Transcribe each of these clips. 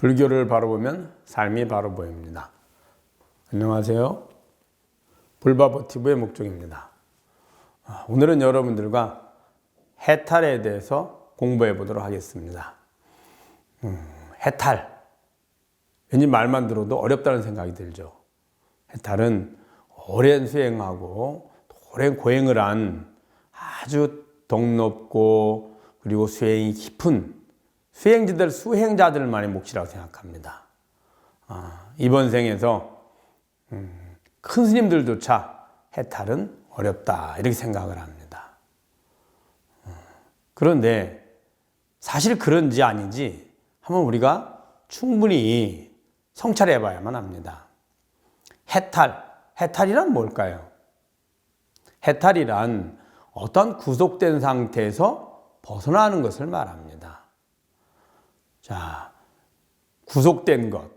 불교를 바로 보면 삶이 바로 보입니다. 안녕하세요. 불바보티브의 목종입니다. 오늘은 여러분들과 해탈에 대해서 공부해 보도록 하겠습니다. 해탈. 왠지 말만 들어도 어렵다는 생각이 들죠. 해탈은 오랜 수행하고 오랜 고행을 한 아주 덕 높고 그리고 수행이 깊은 수행자들, 수행자들만의 몫이라고 생각합니다. 이번 생에서 큰 스님들조차 해탈은 어렵다 이렇게 생각을 합니다. 그런데 사실 그런지 아닌지 한번 우리가 충분히 성찰해 봐야만 합니다. 해탈이란 뭘까요? 해탈이란 어떤 구속된 상태에서 벗어나는 것을 말합니다. 자, 구속된 것.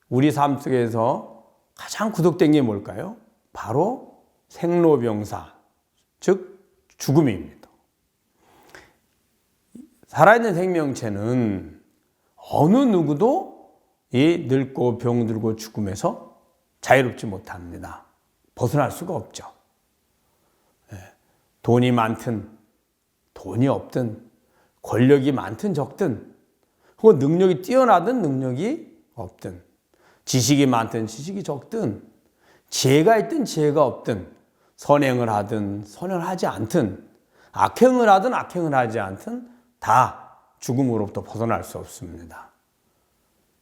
우리 삶 속에서 가장 구속된 게 뭘까요? 바로 생로병사, 즉 죽음입니다. 살아있는 생명체는 어느 누구도 이 늙고 병들고 죽음에서 자유롭지 못합니다. 벗어날 수가 없죠. 돈이 많든 돈이 없든 권력이 많든 적든 혹은 능력이 뛰어나든 능력이 없든 지식이 많든 지식이 적든 지혜가 있든 지혜가 없든 선행을 하든 선행을 하지 않든 악행을 하든 악행을 하지 않든 다 죽음으로부터 벗어날 수 없습니다.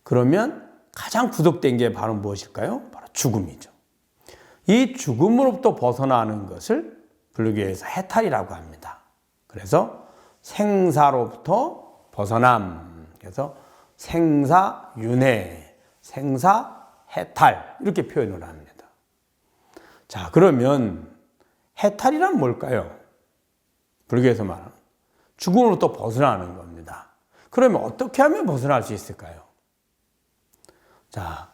그러면 가장 구속된 게 바로 무엇일까요? 바로 죽음이죠. 이 죽음으로부터 벗어나는 것을 불교에서 해탈이라고 합니다. 그래서 생사로부터 벗어남. 그래서 생사윤회, 생사해탈 이렇게 표현을 합니다. 자, 그러면 해탈이란 뭘까요? 불교에서 말하는 죽음으로부터 벗어나는 겁니다. 그러면 어떻게 하면 벗어날 수 있을까요? 자,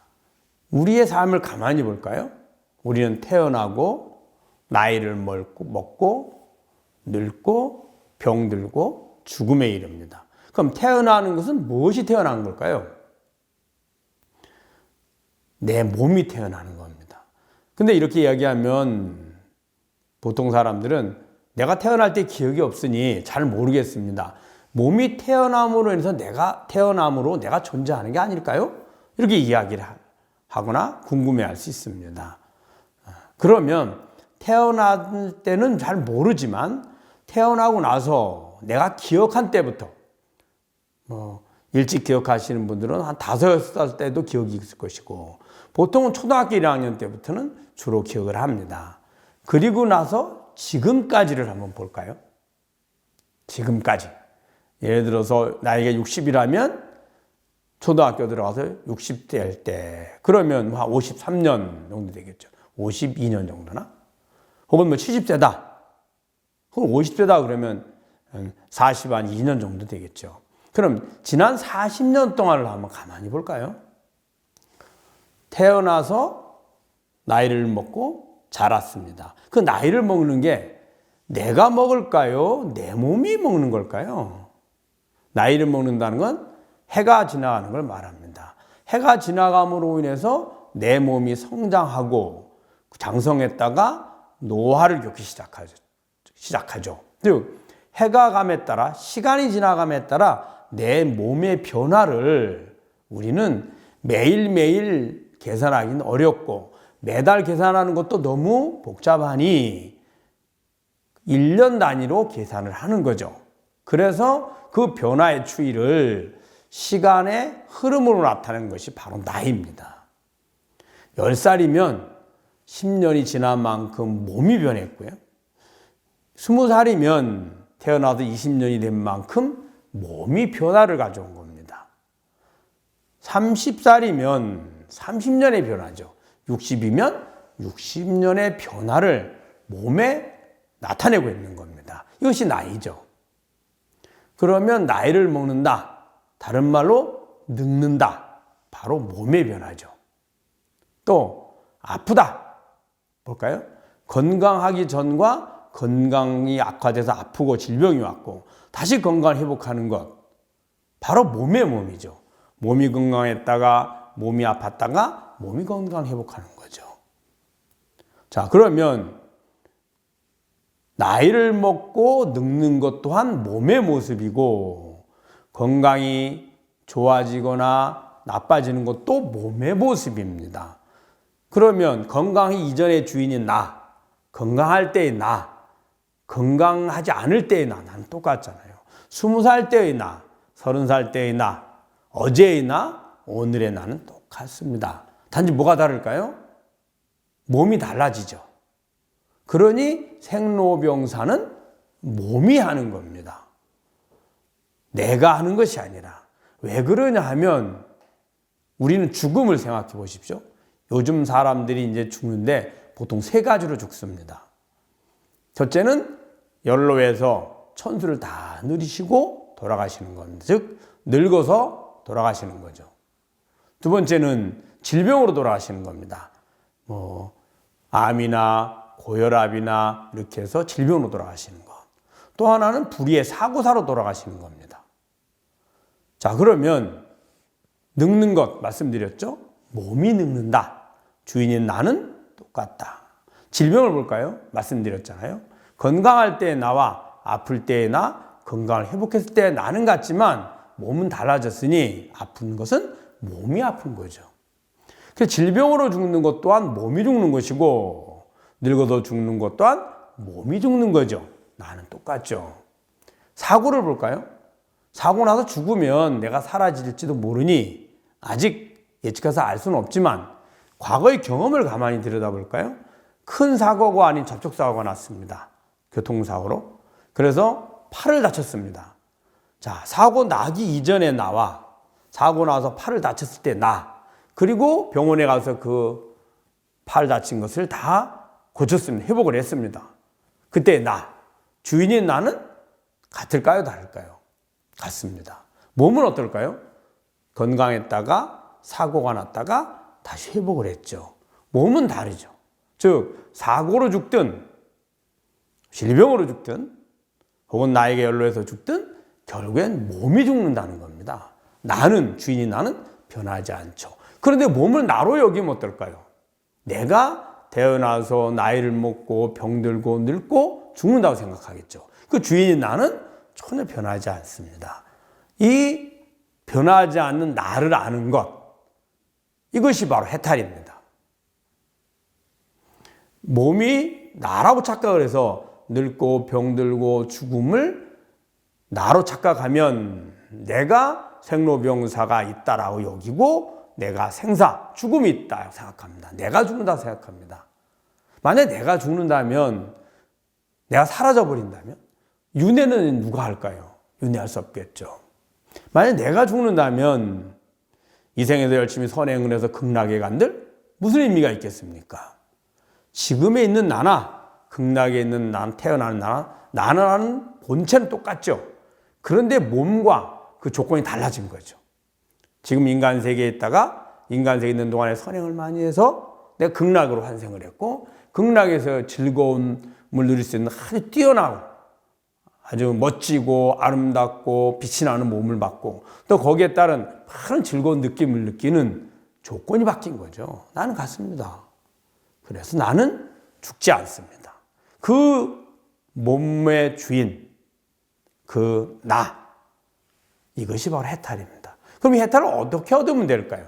우리의 삶을 가만히 볼까요? 우리는 태어나고 나이를 먹고 늙고 병들고 죽음에 이릅니다. 그럼 태어나는 것은 무엇이 태어난 걸까요? 내 몸이 태어나는 겁니다. 근데 이렇게 이야기하면 보통 사람들은 내가 태어날 때 기억이 없으니 잘 모르겠습니다. 몸이 태어남으로 인해서 내가 존재하는 게 아닐까요? 이렇게 이야기를 하거나 궁금해할 수 있습니다. 그러면 태어날 때는 잘 모르지만 태어나고 나서 내가 기억한 때부터 일찍 기억하시는 분들은 한 5, 6살 때도 기억이 있을 것이고 보통은 초등학교 1학년 때부터는 주로 기억을 합니다. 그리고 나서 지금까지를 한번 볼까요? 지금까지. 예를 들어서 나이가 60이라면 초등학교 들어가서 60대일 때 그러면 한 53년 정도 되겠죠. 52년 정도나? 혹은 70세다. 혹은 50세다 그러면 42년 정도 되겠죠. 그럼 지난 40년 동안을 한번 가만히 볼까요? 태어나서 나이를 먹고 자랐습니다. 그 나이를 먹는 게 내가 먹을까요? 내 몸이 먹는 걸까요? 나이를 먹는다는 건 해가 지나가는 걸 말합니다. 해가 지나감으로 인해서 내 몸이 성장하고 장성했다가 노화를 겪기 시작하죠. 즉 해가 감에 따라 시간이 지나감에 따라 내 몸의 변화를 우리는 매일매일 계산하기는 어렵고 매달 계산하는 것도 너무 복잡하니 1년 단위로 계산을 하는 거죠. 그래서 그 변화의 추이를 시간의 흐름으로 나타내는 것이 바로 나이입니다. 10살이면 10년이 지난 만큼 몸이 변했고요. 20살이면 태어나도 20년이 된 만큼 몸이 변화를 가져온 겁니다. 30살이면 30년의 변화죠. 60이면 60년의 변화를 몸에 나타내고 있는 겁니다. 이것이 나이죠. 그러면 나이를 먹는다. 다른 말로 늙는다. 바로 몸의 변화죠. 또 아프다. 볼까요? 건강하기 전과 건강이 악화돼서 아프고 질병이 왔고 다시 건강을 회복하는 것 바로 몸이죠. 몸이 건강했다가 몸이 아팠다가 몸이 건강 회복하는 거죠. 자, 그러면 나이를 먹고 늙는 것 또한 몸의 모습이고 건강이 좋아지거나 나빠지는 것도 몸의 모습입니다. 그러면 건강이 이전의 주인인 나, 건강할 때의 나, 건강하지 않을 때의 나는 똑같잖아요. 20살 때의 나, 30살 때의 나, 어제의 나, 오늘의 나는 똑같습니다. 단지 뭐가 다를까요? 몸이 달라지죠. 그러니 생로병사는 몸이 하는 겁니다. 내가 하는 것이 아니라. 왜 그러냐 하면 우리는 죽음을 생각해 보십시오. 요즘 사람들이 이제 죽는데 보통 세 가지로 죽습니다. 첫째는 연로해서 천수를 다 누리시고 돌아가시는 겁니다. 즉 늙어서 돌아가시는 거죠. 두 번째는 질병으로 돌아가시는 겁니다. 암이나 고혈압이나 이렇게 해서 질병으로 돌아가시는 것. 또 하나는 불의의 사고사로 돌아가시는 겁니다. 자, 그러면 늙는 것 말씀드렸죠? 몸이 늙는다. 주인인 나는 똑같다. 질병을 볼까요? 말씀드렸잖아요. 건강할 때의 나와 아플 때의 나, 건강을 회복했을 때의 나는 같지만 몸은 달라졌으니 아픈 것은 몸이 아픈 거죠. 그래서 질병으로 죽는 것 또한 몸이 죽는 것이고 늙어서 죽는 것 또한 몸이 죽는 거죠. 나는 똑같죠. 사고를 볼까요? 사고 나서 죽으면 내가 사라질지도 모르니 아직 예측해서 알 수는 없지만 과거의 경험을 가만히 들여다볼까요? 큰 사고가 아닌 접촉사고가 났습니다. 교통사고로. 그래서 팔을 다쳤습니다. 자, 사고 나기 이전에 나와 사고 나서 팔을 다쳤을 때 나, 그리고 병원에 가서 그 팔 다친 것을 다 고쳤습니다. 회복을 했습니다. 그때 나, 주인인 나는 같을까요? 다를까요? 같습니다. 몸은 어떨까요? 건강했다가 사고가 났다가 다시 회복을 했죠. 몸은 다르죠. 즉 사고로 죽든 질병으로 죽든 혹은 나에게 연로해서 죽든 결국엔 몸이 죽는다는 겁니다. 나는, 주인인 나는 변하지 않죠. 그런데 몸을 나로 여기면 어떨까요? 내가 태어나서 나이를 먹고 병들고 늙고 죽는다고 생각하겠죠. 그 주인인 나는 전혀 변하지 않습니다. 이 변하지 않는 나를 아는 것, 이것이 바로 해탈입니다. 몸이 나라고 착각을 해서 늙고 병들고 죽음을 나로 착각하면 내가 생로병사가 있다라고 여기고 내가 생사, 죽음이 있다고 생각합니다. 내가 죽는다고 생각합니다. 만약 내가 죽는다면, 내가 사라져버린다면 윤회는 누가 할까요? 윤회할 수 없겠죠. 만약 내가 죽는다면 이 생에서 열심히 선행을 해서 극락에 간들 무슨 의미가 있겠습니까? 지금에 있는 나나 극락에 있는 나, 태어나는 나는 본체는 똑같죠. 그런데 몸과 그 조건이 달라진 거죠. 지금 인간 세계에 있다가 인간 세계에 있는 동안에 선행을 많이 해서 내가 극락으로 환생을 했고 극락에서 즐거움을 누릴 수 있는 아주 뛰어나고 아주 멋지고 아름답고 빛이 나는 몸을 받고 또 거기에 따른 많은 즐거운 느낌을 느끼는 조건이 바뀐 거죠. 나는 같습니다. 그래서 나는 죽지 않습니다. 그 몸의 주인, 그 나, 이것이 바로 해탈입니다. 그럼 이 해탈을 어떻게 얻으면 될까요?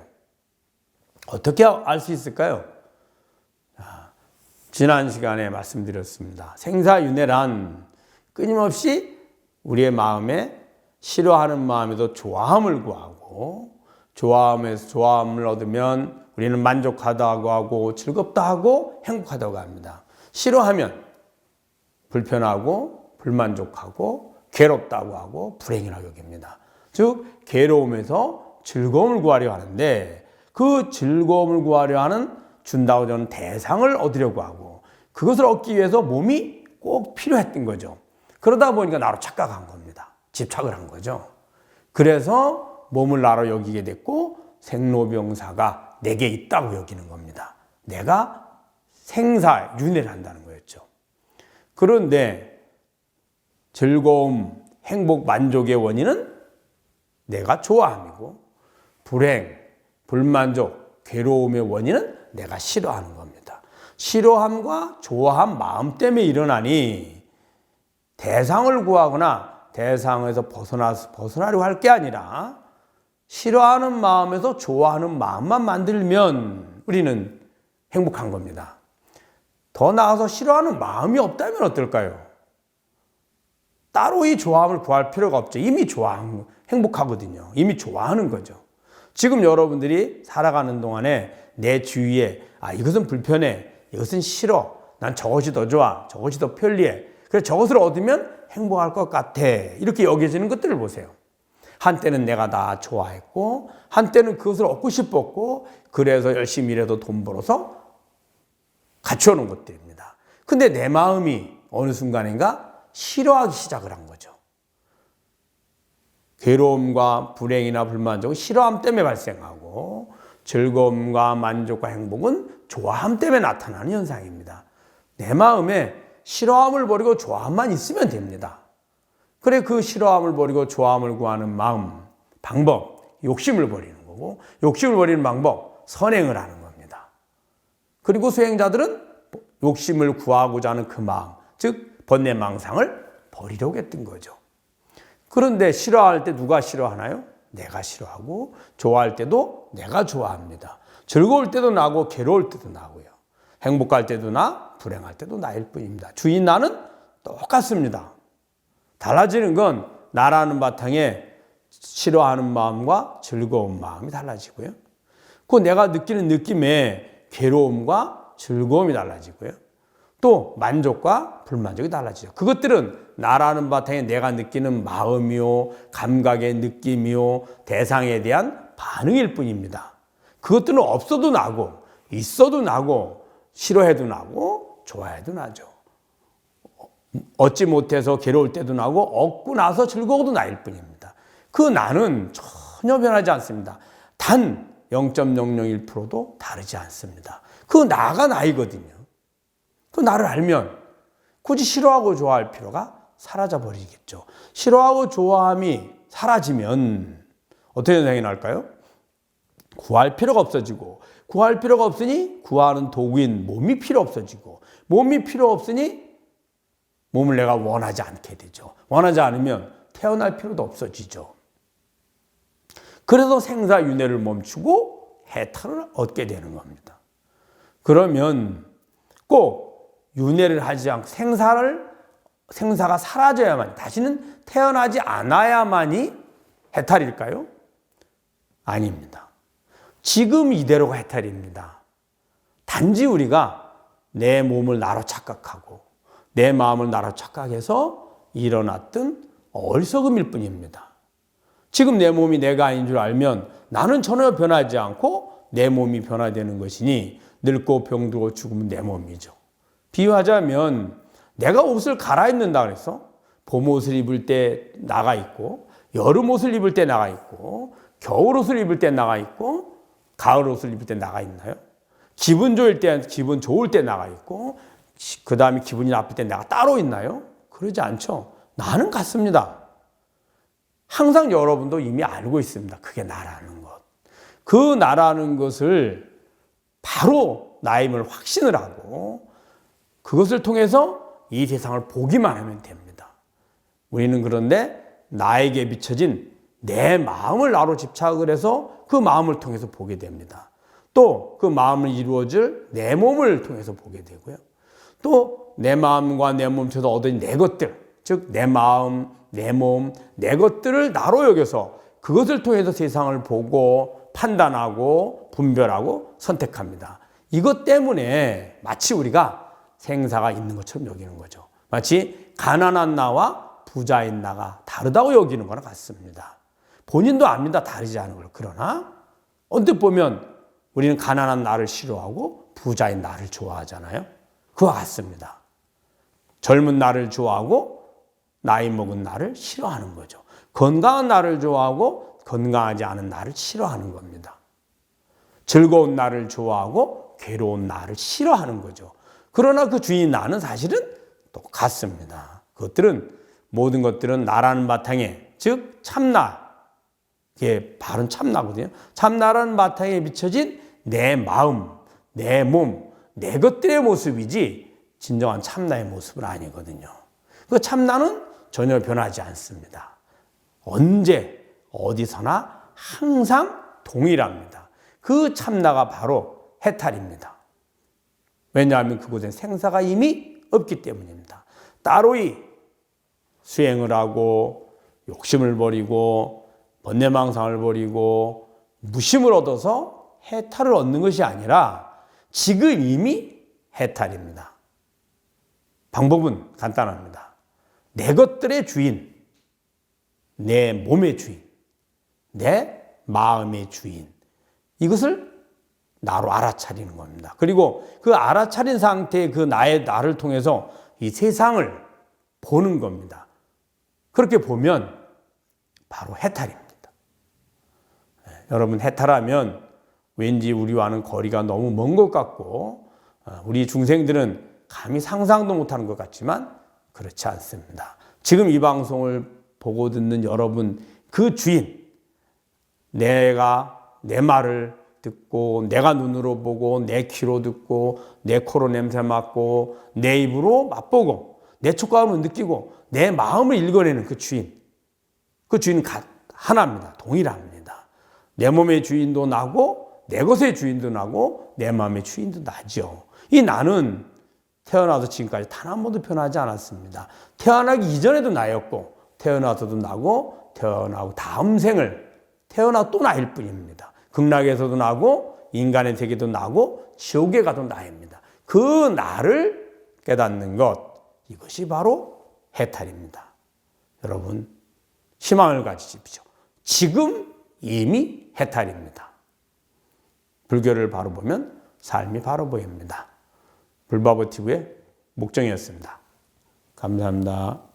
어떻게 알 수 있을까요? 지난 시간에 말씀드렸습니다. 생사윤회란 끊임없이 우리의 마음에 싫어하는 마음에도 좋아함을 구하고 좋아함에서 좋아함을 얻으면 우리는 만족하다고 하고 즐겁다 하고 행복하다고 합니다. 싫어하면 불편하고 불만족하고 괴롭다고 하고 불행이라고 여깁니다. 즉 괴로움에서 즐거움을 구하려 하는데 그 즐거움을 구하려 하는 준다고 저는 대상을 얻으려고 하고 그것을 얻기 위해서 몸이 꼭 필요했던 거죠. 그러다 보니까 나로 착각한 겁니다. 집착을 한 거죠. 그래서 몸을 나로 여기게 됐고 생로병사가 내게 있다고 여기는 겁니다. 내가 생사윤회를 한다는 거였죠. 그런데 즐거움, 행복, 만족의 원인은 내가 좋아함이고 불행, 불만족, 괴로움의 원인은 내가 싫어하는 겁니다. 싫어함과 좋아함 마음 때문에 일어나니 대상을 구하거나 대상에서 벗어나려고 할 게 아니라 싫어하는 마음에서 좋아하는 마음만 만들면 우리는 행복한 겁니다. 더 나아가서 싫어하는 마음이 없다면 어떨까요? 따로 이 좋아함을 구할 필요가 없죠. 이미 행복하거든요. 이미 좋아하는 거죠. 지금 여러분들이 살아가는 동안에 내 주위에 이것은 불편해, 이것은 싫어, 난 저것이 더 좋아, 저것이 더 편리해, 그래서 저것을 얻으면 행복할 것 같아, 이렇게 여겨지는 것들을 보세요. 한때는 내가 다 좋아했고 한때는 그것을 얻고 싶었고 그래서 열심히 일해서 돈 벌어서 갖춰놓은 것들입니다. 근데 내 마음이 어느 순간인가 싫어하기 시작을 한 거죠. 괴로움과 불행이나 불만족은 싫어함 때문에 발생하고 즐거움과 만족과 행복은 좋아함 때문에 나타나는 현상입니다. 내 마음에 싫어함을 버리고 좋아함만 있으면 됩니다. 그래, 그 싫어함을 버리고 좋아함을 구하는 마음, 방법, 욕심을 버리는 거고, 욕심을 버리는 방법, 선행을 하는 겁니다. 그리고 수행자들은 욕심을 구하고자 하는 그 마음, 즉 번뇌망상을 버리려고 했던 거죠. 그런데 싫어할 때 누가 싫어하나요? 내가 싫어하고, 좋아할 때도 내가 좋아합니다. 즐거울 때도 나고 괴로울 때도 나고요. 행복할 때도 나, 불행할 때도 나일 뿐입니다. 주인 나는 똑같습니다. 달라지는 건 나라는 바탕에 싫어하는 마음과 즐거운 마음이 달라지고요. 그 내가 느끼는 느낌에 괴로움과 즐거움이 달라지고요. 또 만족과 불만족이 달라지죠. 그것들은 나라는 바탕에 내가 느끼는 마음이요, 감각의 느낌이요, 대상에 대한 반응일 뿐입니다. 그것들은 없어도 나고, 있어도 나고, 싫어해도 나고, 좋아해도 나죠. 얻지 못해서 괴로울 때도 나고, 얻고 나서 즐거워도 나일 뿐입니다. 그 나는 전혀 변하지 않습니다. 단 0.001%도 다르지 않습니다. 그 나가 나이거든요. 그 나를 알면 굳이 싫어하고 좋아할 필요가 사라져 버리겠죠. 싫어하고 좋아함이 사라지면 어떤 현상이 날까요? 구할 필요가 없어지고, 구할 필요가 없으니 구하는 도구인 몸이 필요 없어지고, 몸이 필요 없으니 몸을 내가 원하지 않게 되죠. 원하지 않으면 태어날 필요도 없어지죠. 그래서 생사윤회를 멈추고 해탈을 얻게 되는 겁니다. 그러면 꼭 윤회를 하지 않고 생사가 사라져야만, 다시는 태어나지 않아야만이 해탈일까요? 아닙니다. 지금 이대로가 해탈입니다. 단지 우리가 내 몸을 나로 착각하고 내 마음을 나로 착각해서 일어났던 어리석음일 뿐입니다. 지금 내 몸이 내가 아닌 줄 알면 나는 전혀 변하지 않고 내 몸이 변화되는 것이니 늙고 병들고 죽으면 내 몸이죠. 비유하자면 내가 옷을 갈아입는다 그래서 봄 옷을 입을 때 나가 있고, 여름 옷을 입을 때 나가 있고, 겨울 옷을 입을 때 나가 있고, 가을 옷을 입을 때 나가 있나요? 기분 좋을 때 나가 있고, 그 다음에 기분이 나쁠 때 내가 따로 있나요? 그러지 않죠. 나는 같습니다. 항상 여러분도 이미 알고 있습니다. 그게 나라는 것. 그 나라는 것을 바로 나임을 확신을 하고 그것을 통해서 이 세상을 보기만 하면 됩니다. 우리는 그런데 나에게 비춰진 내 마음을 나로 집착을 해서 그 마음을 통해서 보게 됩니다. 또 그 마음을 이루어줄 내 몸을 통해서 보게 되고요. 또 내 마음과 내 몸 통해서 얻은 내 것들, 즉 내 마음, 내 몸, 내 것들을 나로 여겨서 그것을 통해서 세상을 보고 판단하고 분별하고 선택합니다. 이것 때문에 마치 우리가 생사가 있는 것처럼 여기는 거죠. 마치 가난한 나와 부자인 나가 다르다고 여기는 거랑 같습니다. 본인도 압니다. 다르지 않은 걸. 그러나 언뜻 보면 우리는 가난한 나를 싫어하고 부자인 나를 좋아하잖아요. 그와 같습니다. 젊은 나를 좋아하고 나이 먹은 나를 싫어하는 거죠. 건강한 나를 좋아하고 건강하지 않은 나를 싫어하는 겁니다. 즐거운 나를 좋아하고 괴로운 나를 싫어하는 거죠. 그러나 그 주인 나는 사실은 똑같습니다. 모든 것들은 나라는 바탕에, 즉 참나, 이게 바른 참나거든요. 참나라는 바탕에 비춰진 내 마음, 내 몸, 내 것들의 모습이지 진정한 참나의 모습은 아니거든요. 그 참나는 전혀 변하지 않습니다. 언제 어디서나 항상 동일합니다. 그 참나가 바로 해탈입니다. 왜냐하면 그곳엔 생사가 이미 없기 때문입니다. 따로이 수행을 하고 욕심을 버리고 번뇌망상을 버리고 무심을 얻어서 해탈을 얻는 것이 아니라 지금 이미 해탈입니다. 방법은 간단합니다. 내 것들의 주인, 내 몸의 주인, 내 마음의 주인, 이것을 나로 알아차리는 겁니다. 그리고 그 알아차린 상태의 그 나를 통해서 이 세상을 보는 겁니다. 그렇게 보면 바로 해탈입니다. 여러분, 해탈하면 왠지 우리와는 거리가 너무 먼 것 같고 우리 중생들은 감히 상상도 못하는 것 같지만 그렇지 않습니다. 지금 이 방송을 보고 듣는 여러분, 그 주인, 내가 내 말을 듣고 내가 눈으로 보고 내 귀로 듣고 내 코로 냄새 맡고 내 입으로 맛보고 내 촉감으로 느끼고 내 마음을 읽어내는 그 주인, 그 주인은 하나입니다. 동일합니다. 내 몸의 주인도 나고 내 것의 주인도 나고 내 마음의 주인도 나죠. 이 나는 태어나서 지금까지 단 한 번도 변하지 않았습니다. 태어나기 이전에도 나였고 태어나서도 나고 태어나고 다음 생을 태어나 또 나일 뿐입니다. 극락에서도 나고 인간의 세계도 나고 지옥에 가도 나입니다. 그 나를 깨닫는 것, 이것이 바로 해탈입니다. 여러분, 희망을 가지십시오. 지금 이미 해탈입니다. 불교를 바로 보면 삶이 바로 보입니다. 불바보TV의 목정이었습니다. 감사합니다.